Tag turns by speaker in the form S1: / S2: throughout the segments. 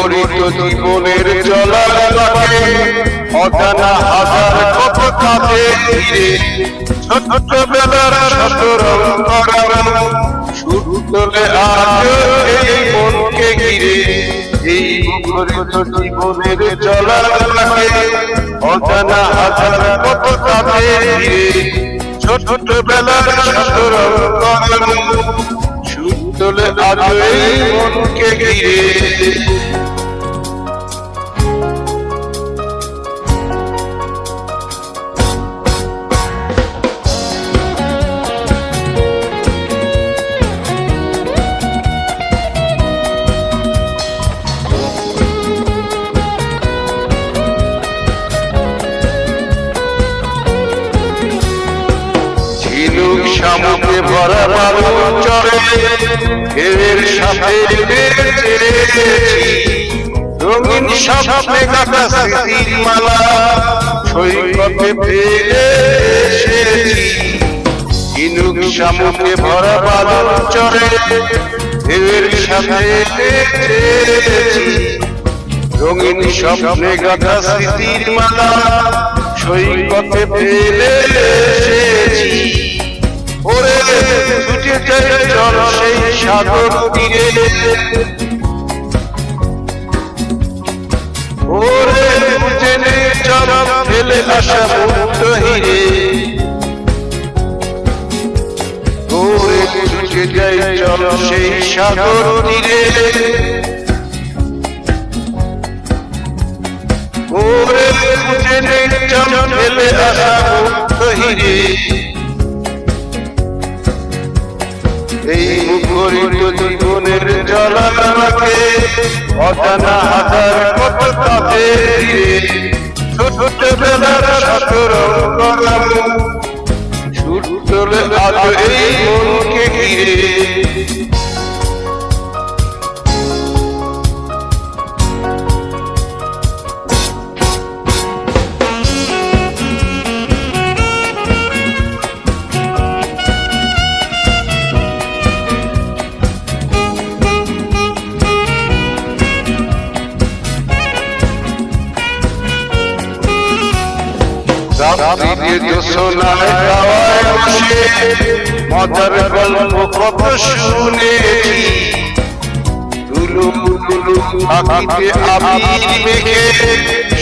S1: মুখরিত জীবনের চলার পথে অজানা হাজার কত কাজে ঘিরে ছোটবেলার শত রং করানো শুরু তোলে আজ এই মনকে ঘিরে। এই মুখরিত জীবনের চলার পথে অজানা হাজার কত কাজে ঘিরে ছোটবেলার শত রং করানো শুরু তোলে আজ এই মনকে ঘিরে। ঝিনুক শামুকে ভরা বালু চরে ঢেউয়ের সাথে বেঁচেছি রঙিন স্বপ্নে গাঁথা স্মৃতির মালা সৈকতে ফেলে এসেছি। ঝিনুক শামুকে ভরা বালু চরে ঢেউয়ের সাথে বেঁচেছি রঙিন স্বপ্নে গাঁথা স্মৃতির মালা সৈকতে ফেলে এসেছি। ওরে ছুটে যায় চল সেই সাগর তীরে, ওরে জেনে চল ফেলে আসা মুক্ত হিরে। ওরে ছুটে যায় চল সেই সাগর তীরে, ওরে জেনে চল ফেলে আসা মুক্ত হিরে। এই মুখরিত জীবনের চলার পথে অজানা হাজার কত কাজে ঘিরে ছোটবেলার শত রং করানো শুরু তোলে আজ এই মনকে ঘিরে। রাত্রির জ্যোৎস্নায় গাওয়ায় বসে মজার গল্প কত শুনেছি দুলু দুলু আঁকিতে আবির মেখে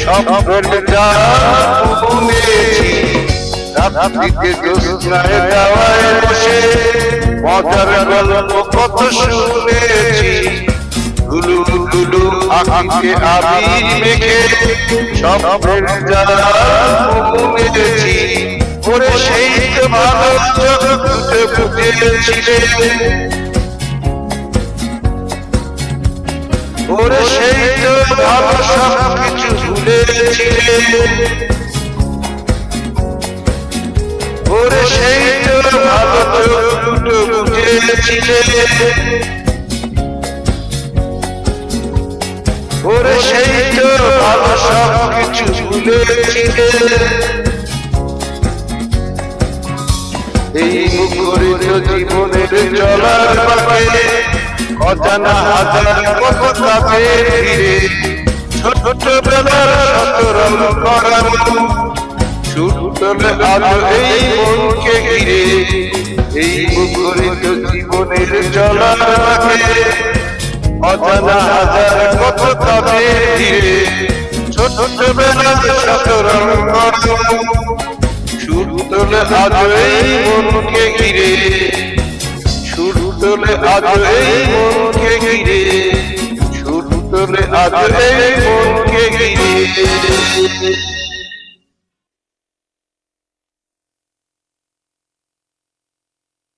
S1: স্বপ্নের জাল বুনেছি। রাত্রির জ্যোৎস্নায় গাওয়ায় বসে মজার গল্প কত শুনেছি দুলু দুলু আঁকিতে আবির মেখে স্বপ্নের জাল বুনেছি। ওরে সেই তো ভালো চোখ ফুটে ফুটেছিলে, ওরে সেই তো ভালো সব কিছু ভুলেছিলে, ওরে সেই তো ভালো চোখ ফুটে ফুটেছিলে, ওরে সেই তো ভালো সব কিছু ভুলেছিলে। এই মুখরিত জীবনের চলার পথে অজানা হাজার কত কাজে ঘিরে ছোটবেলার শত রং করানো শুরু তোলে আজ এই মনকে ঘিরে। এই মুখরিত জীবনের চলার পথে অজানা হাজার কত কাজে ঘিরে ছোটবেলার শত রং করানো শুরু তোলে আজ এই মনকে ঘিরে, শুরু তোলে আজ এই মনকে ঘিরে, শুরু তোলে আজ এই মনকে ঘিরে।